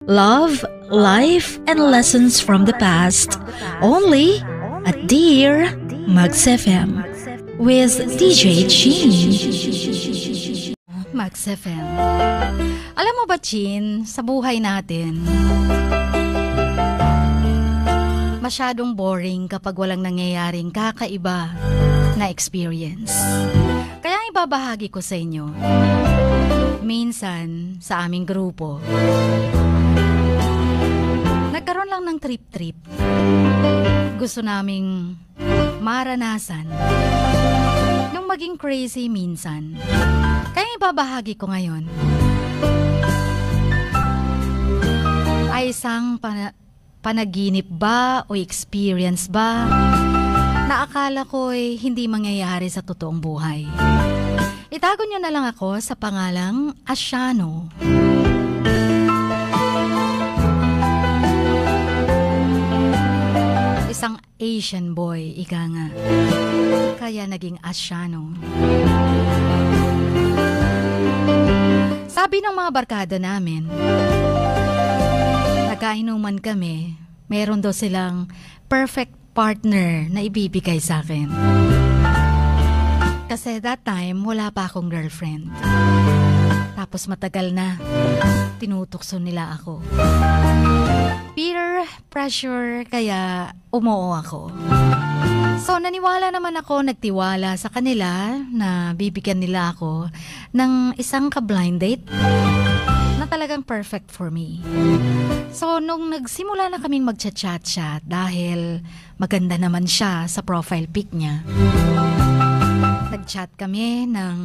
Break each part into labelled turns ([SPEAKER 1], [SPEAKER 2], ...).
[SPEAKER 1] Love, life, and lessons from the past. Only at Dear Max FM with DJ Chin.
[SPEAKER 2] Max FM. Alam mo ba, Chin, sa buhay natin, masyadong boring kapag walang nangyayaring kakaiba na experience. Kaya ibabahagi ko sa inyo. Minsan, sa aming grupo, nagkaroon lang ng trip-trip. Gusto naming maranasan nung maging crazy minsan. Kaya ibabahagi ko ngayon ay isang panaginip ba o experience ba na akala ko'y hindi mangyayari sa totoong buhay. Itago nyo na lang ako sa pangalang Asiano. Isang Asian boy, ika nga. Kaya naging Asiano. Sabi ng mga barkada namin, nagkainuman kami, meron daw silang perfect partner na ibibigay sa akin. Kasi that time, wala pa akong girlfriend. Tapos matagal na, tinutukso nila ako. Peer pressure, kaya umuo ako. So naniwala naman ako, nagtiwala sa kanila na bibigyan nila ako ng isang ka-blind date na talagang perfect for me. So nung nagsimula na kaming magchat-chat dahil maganda naman siya sa profile pic niya, nag-chat kami ng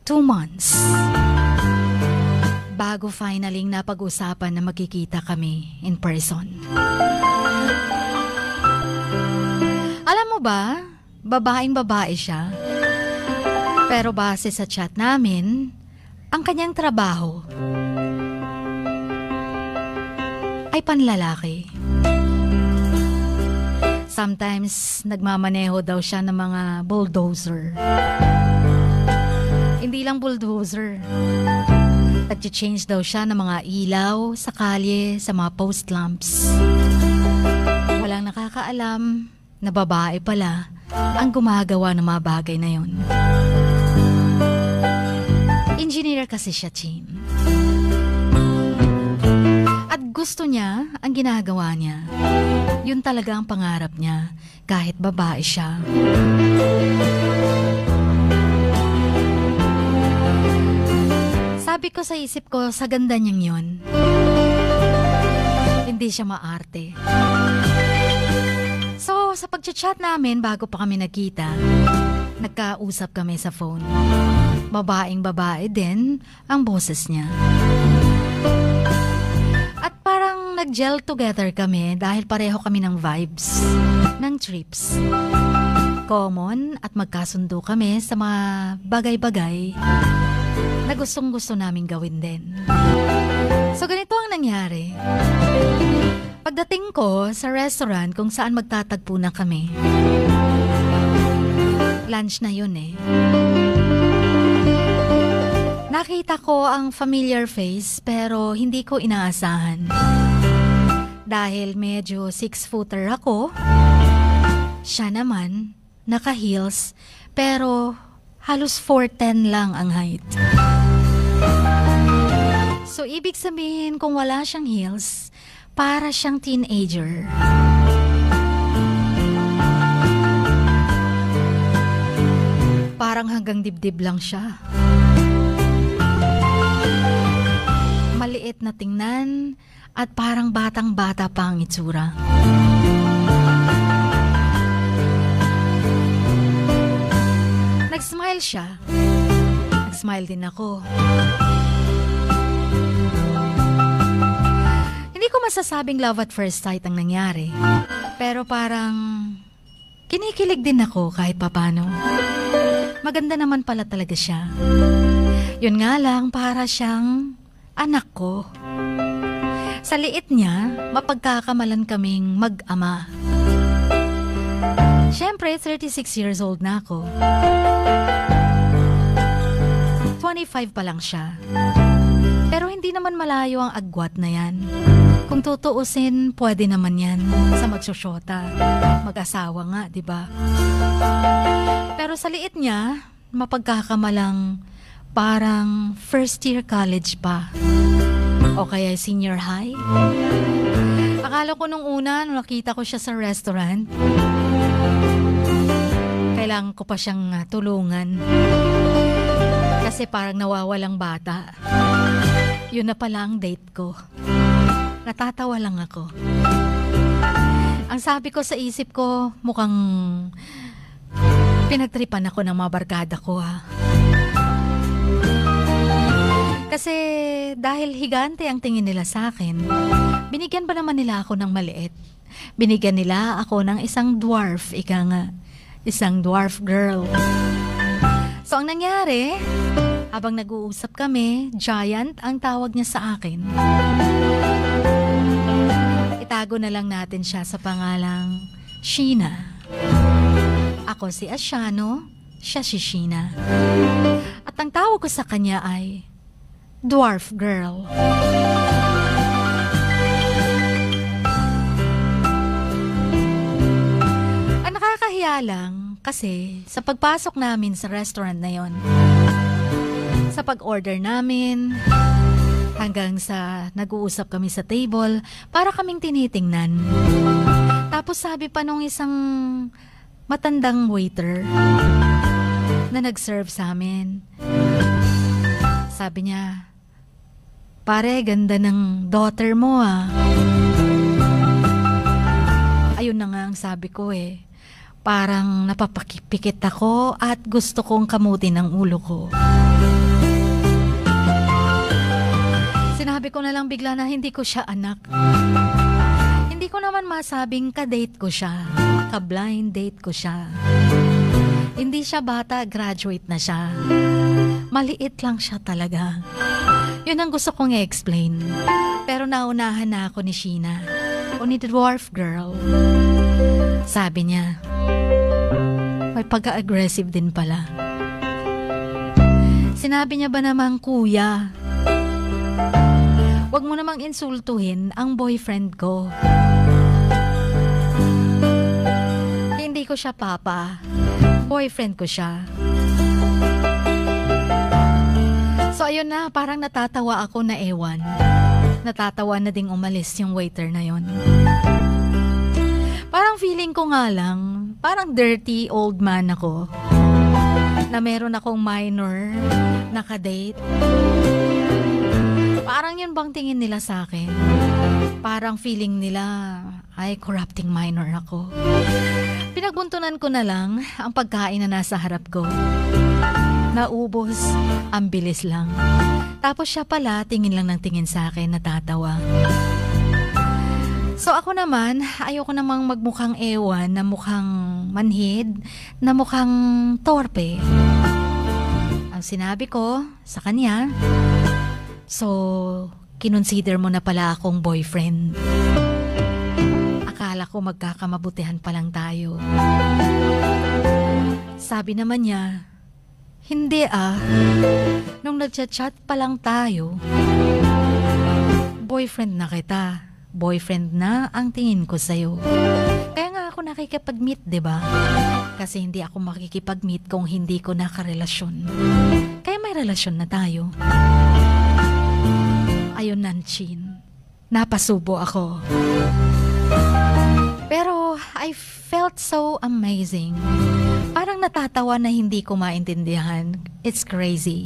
[SPEAKER 2] 2 months bago finaling napag-usapan na magkikita kami in person. Alam mo ba, babaeng-babae siya. Pero base sa chat namin, ang kanyang trabaho ay panlalaki. Sometimes, nagmamaneho daw siya ng mga bulldozer. Hindi lang bulldozer. Nag-change daw siya ng mga ilaw sa kalye, sa mga post lamps. Walang nakakaalam na babae pala ang gumagawa ng mga bagay na yun. Engineer kasi siya, Chin. At gusto niya ang ginagawa niya. Yun talaga ang pangarap niya, kahit babae siya. Sabi ko sa isip ko, sa ganda niyang yun, hindi siya maarte. So, sa pag-chat namin, bago pa kami nagkita, nagkausap kami sa phone. Babaeng-babae din ang boses niya. At parang nag-gel together kami dahil pareho kami ng vibes, ng trips. Common at magkasundo kami sa mga bagay-bagay na gustong-gusto naming gawin din. So ganito ang nangyari. Pagdating ko sa restaurant kung saan magtatagpo na kami, lunch na yun eh. Nakita ko ang familiar face pero hindi ko inaasahan. Dahil medyo 6-footer ako, siya naman naka-heels pero halos 4'10" lang ang height. So ibig sabihin kung wala siyang heels, para siyang teenager. Parang hanggang dibdib lang siya. Maliit na tingnan at parang batang-bata pa ang itsura. Nag-smile siya. Nag-smile din ako. Hindi ko masasabing love at first sight ang nangyari. Pero parang kinikilig din ako kahit papano. Maganda naman pala talaga siya. Yun nga lang, para siyang anak ko. Sa liit niya, mapagkakamalan kaming mag-ama. Siyempre, 36 years old na ako. 25 pa lang siya. Pero hindi naman malayo ang agwat na yan. Kung tutuusin, pwede naman yan sa magsusyota. Mag-asawa nga, di ba? Pero sa liit niya, mapagkakamalang parang first year college pa. O kaya senior high. Akala ko nung una, nung nakita ko siya sa restaurant, kailangan ko pa siyang tulungan. Kasi parang nawawalang bata. Yun na pala ang date ko. Natatawa lang ako. Ang sabi ko sa isip ko, mukhang pinagtripan ako ng mga barkada ko ha. Kasi dahil higante ang tingin nila sa akin, binigyan pa naman nila ako ng maliit. Binigyan nila ako ng isang dwarf, ika nga, isang dwarf girl. So ang nangyari, habang nag-uusap kami, Giant ang tawag niya sa akin. Itago na lang natin siya sa pangalang Sheena. Ako si Asiano, siya si Sheena. At ang tawag ko sa kanya ay Dwarf Girl. Ang nakakahiya lang kasi sa pagpasok namin sa restaurant na yon, sa pag-order namin, hanggang sa nag-uusap kami sa table, para kaming tinitingnan. Tapos sabi pa nung isang matandang waiter na nag-serve sa amin, sabi niya, "Pare, ganda ng daughter mo ah." Ayun na nga ang sabi ko eh. Parang napapikit ako at gusto kong kamutin ang ulo ko. Sinabi ko na lang bigla na hindi ko siya anak. Hindi ko naman masabing ka-date ko siya, ka-blind date ko siya. Hindi siya bata, graduate na siya. Maliit lang siya talaga. Yun ang gusto kong i-explain. Pero naunahan na ako ni Sheena, o ni Dwarf Girl. Sabi niya, may pagka-aggressive din pala. Sinabi niya ba namang, "Kuya, wag mo namang insultuhin ang boyfriend ko. Hindi ko siya papa. Boyfriend ko siya." So ayun na, parang natatawa ako na ewan. Natatawa na ding umalis yung waiter na yon. Parang feeling ko nga lang, parang dirty old man ako. Na meron akong minor, nakadate. Parang yun bang tingin nila sa akin? Parang feeling nila, ay corrupting minor ako. Pinagbuntunan ko na lang ang pagkain na nasa harap ko. Naubos, ang bilis lang. Tapos siya pala, tingin lang ng tingin sa akin, natatawa. So ako naman, ayoko namang magmukhang ewan, na mukhang manhid, na mukhang torpe. Ang sinabi ko sa kanya, "So, kinonsider mo na pala akong boyfriend. Akala ko magkakamabutihan pa lang tayo." Sabi naman niya, "Hindi ah. Nung nagchat-chat pa lang tayo, boyfriend na kita. Boyfriend na ang tingin ko sa'yo. Kaya nga ako nakikipag-meet, diba? Kasi hindi ako makikipag-meet kung hindi ko nakarelasyon. Kaya may relasyon na tayo." Ayun, Nanchin. Napasubo ako. Pero I felt so amazing. Parang natatawa na hindi ko maintindihan. It's crazy.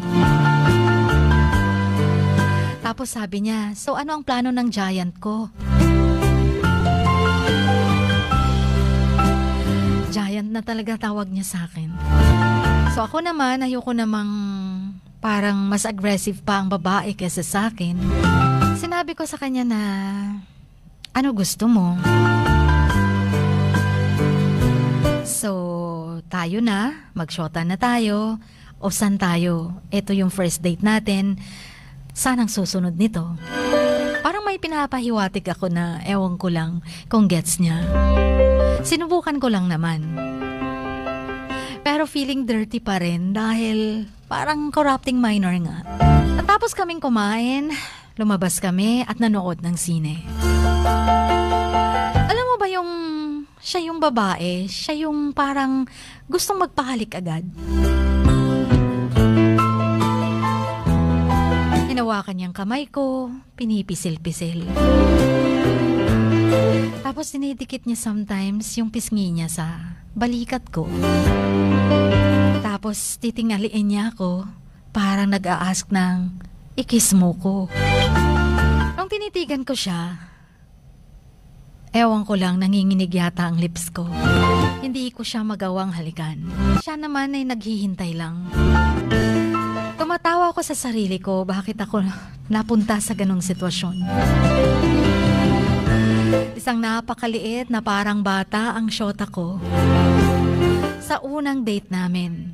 [SPEAKER 2] Tapos sabi niya, "So ano ang plano ng Giant ko?" Giant na talaga tawag niya sa akin. So ako naman, ayoko namang parang mas aggressive pa ang babae kaysa sa akin. Sinabi ko sa kanya na, "Ano gusto mo?" So, tayo na, magsyota na tayo, o saan tayo? Ito yung first date natin. Saan ang susunod nito? Parang may pinapahiwatig ako na ewan ko lang kung gets niya. Sinubukan ko lang naman. Pero feeling dirty pa rin dahil parang corrupting minor nga. Natapos kaming kumain, lumabas kami at nanood ng sine. Alam mo ba yung siya yung babae, siya yung parang gustong magpahalik agad. Hinawakan niyang kamay ko, pinipisil-pisil. Tapos dinidikit niya sometimes yung pisngi niya sa balikat ko. Tapos titingaliin niya ako, parang nag-a-ask ng ikis mo ko. Nung tinitigan ko siya, ewan ko lang, nanginginig yata ang lips ko. Hindi ko siya magawang halikan. Siya naman ay naghihintay lang. Tumatawa ako sa sarili ko, bakit ako napunta sa ganong sitwasyon. Isang napakaliit na parang bata ang shota ko. Sa unang date namin,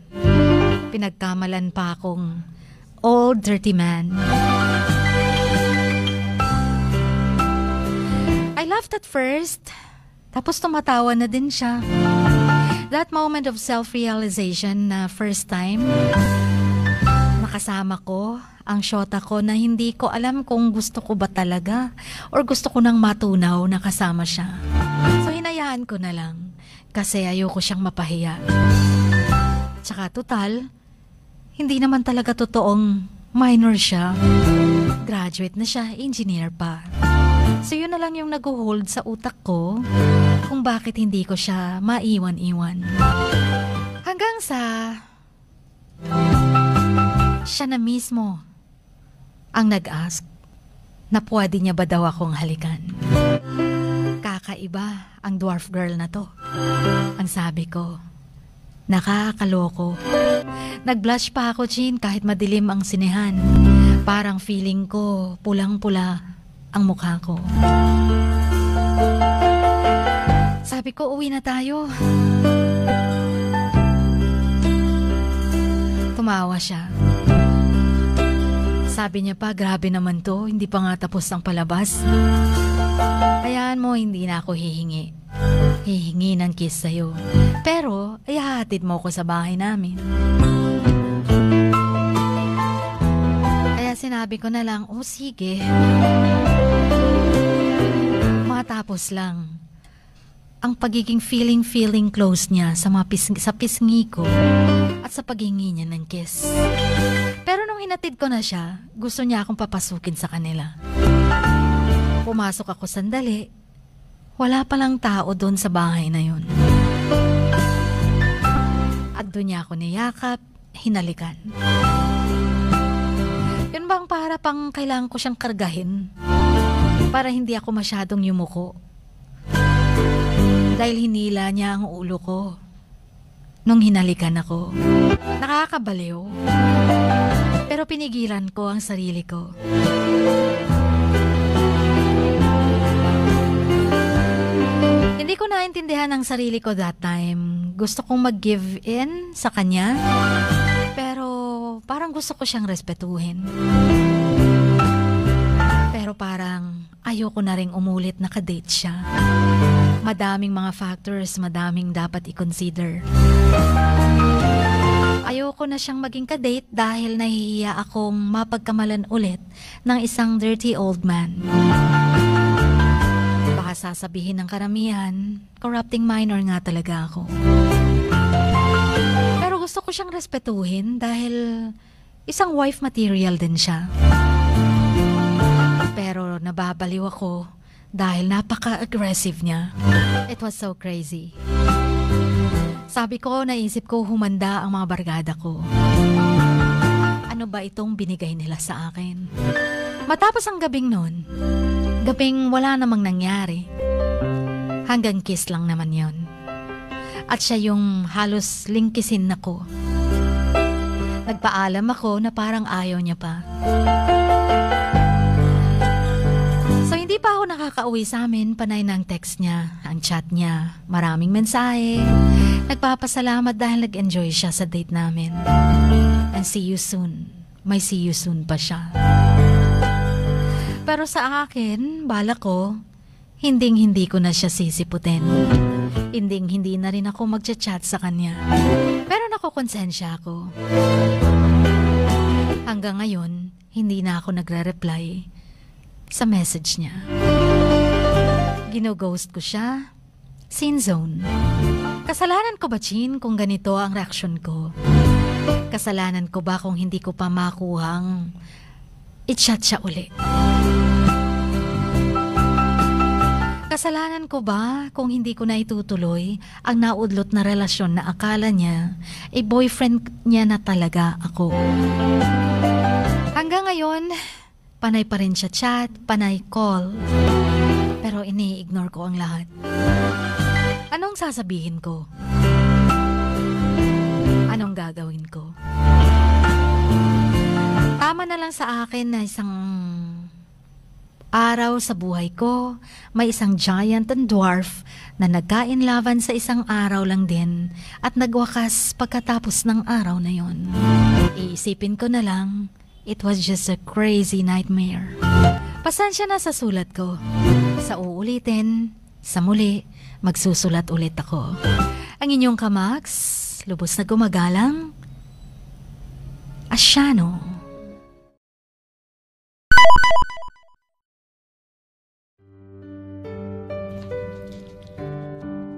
[SPEAKER 2] pinagkamalan pa akong old dirty man. I laughed at first, tapos tumatawa na din siya. That moment of self-realization na first time, makasama ko ang shota ko na hindi ko alam kung gusto ko ba talaga or gusto ko nang matunaw na kasama siya. So hinayaan ko na lang kasi ayoko siyang mapahiya. Tsaka total, hindi naman talaga totoong minor siya. Graduate na siya, engineer pa. So yun na lang yung nag-hold sa utak ko kung bakit hindi ko siya maiwan-iwan. Hanggang sa siya na mismo ang nag-ask na pwede niya ba daw akong halikan. Kakaiba ang dwarf girl na to. Ang sabi ko, nakakaloko. Nag-blush pa ako, Chin, kahit madilim ang sinehan. Parang feeling ko pulang-pula ang mukha ko. Sabi ko, uwi na tayo. Tumawa siya. Sabi niya pa, grabe naman to, hindi pa nga tapos ang palabas. Hayaan mo, hindi na ako hihingi. Hihingi ng kiss sa'yo. Pero, ihahatid mo ko sa bahay namin. Kaya sinabi ko na lang, oh sige. Matapos lang ang pagiging feeling close niya sa pisngi ko at sa paghingi niya ng kiss. Pero nung hinatid ko na siya, gusto niya akong papasukin sa kanila. Pumasok ako sandali. Wala palang tao doon sa bahay na yun. At doon niya ako niyakap, hinalikan. Yun bang para pang kailangan ko siyang kargahin? Para hindi ako masyadong yumuko. Dahil hinila niya ang ulo ko nung hinalikan ako. Nakakabaliw. Pero pinigilan ko ang sarili ko. Hindi ko naintindihan ang sarili ko that time. Gusto kong mag-give in sa kanya. Pero parang gusto ko siyang respetuhin. Pero parang ayoko na ring umulit na kadate siya. Madaming mga factors, madaming dapat i-consider. Ayoko na siyang maging kadate dahil nahihiya akong mapagkamalan ulit ng isang dirty old man. Baka sasabihin ng karamihan, corrupting minor nga talaga ako. Pero gusto ko siyang respetuhin dahil isang wife material din siya. Pero nababaliw ako dahil napaka-aggressive niya. It was so crazy. Sabi ko, naisip ko humanda ang mga barkada ko. Ano ba itong binigay nila sa akin? Matapos ang gabing nun, gabing wala namang nangyari. Hanggang kiss lang naman yon. At siya yung halos lingkisin ako. Nagpaalam ako na parang ayaw niya pa. So hindi pa ako nakakauwi sa amin, panay ng text niya, ang chat niya, maraming mensahe. Nagpapasalamat dahil nag-enjoy siya sa date namin. And see you soon. May see you soon pa siya. Pero sa akin, bala ko, hindi ko na siya sisiputin. Hindi na rin ako magchat-chat sa kanya. Pero nakokonsensya ako. Hanggang ngayon, hindi na ako nagre-reply sa message niya. Gino-ghost ko siya. Sin zone. Kasalanan ko ba, Chin, kung ganito ang reaksyon ko? Kasalanan ko ba kung hindi ko pa makuhang i-chat siya uli? Kasalanan ko ba kung hindi ko na itutuloy ang naudlot na relasyon na akala niya boyfriend niya na talaga ako? Hanggang ngayon, panay pa rin siya chat, panay call. Pero ini-ignore ko ang lahat. Anong sasabihin ko? Anong gagawin ko? Tama na lang sa akin na isang araw sa buhay ko, may isang giant and dwarf na nagkainlaban sa isang araw lang din at nagwakas pagkatapos ng araw na yon. Iisipin ko na lang, it was just a crazy nightmare. Pasensya na sa sulat ko. Sa uulitin, sa muli, magsusulat ulit ako. Ang inyong kamax, lubos na gumagalang, Asiano.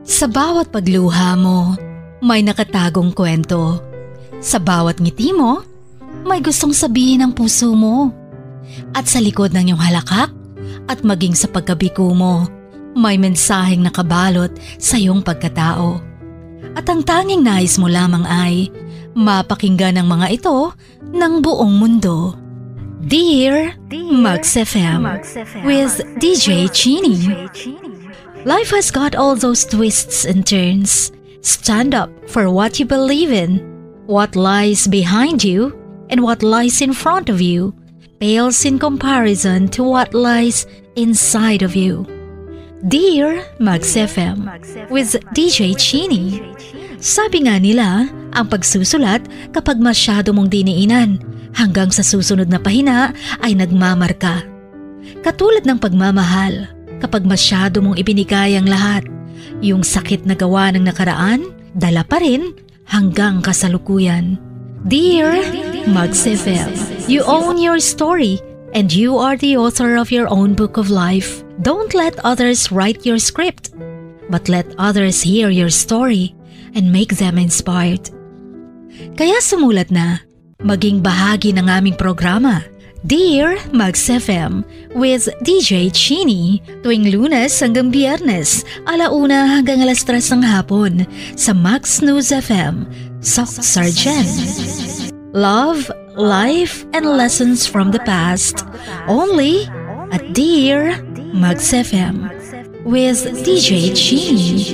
[SPEAKER 2] Sa bawat pagluha mo, may nakatagong kwento. Sa bawat ngiti mo, may gustong sabihin ang puso mo. At sa likod ng iyong halakak at maging sa pagkabiko mo, may mensaheng nakabalot sa iyong pagkatao. At ang tanging nais mo lamang ay mapakinggan ang mga ito ng buong mundo. Dear Max FM with DJ Chini. Life has got all those twists and turns. Stand up for what you believe in. What lies behind you and what lies in front of you pales in comparison to what lies inside of you. Dear Max FM with DJ Chini. Sabi nga nila, ang pagsusulat kapag masyado mong diniinan hanggang sa susunod na pahina ay nagmamarka. Katulad ng pagmamahal, kapag masyado mong ibinigay ang lahat, yung sakit na gawa ng nakaraan, dala pa rin hanggang kasalukuyan. Dear Max FM, you own your story and you are the author of your own book of life. Don't let others write your script, but let others hear your story and make them inspired. Kaya sumulat na, maging bahagi ng aming programa, Dear Max FM with DJ Chini, tuwing Lunes hanggang Biyernes, 1:00 hanggang 3:00 ng hapon sa Max News FM, Sok Sargent. Love, life, and lessons from the past, only at Dear Max FM with DJ Chini.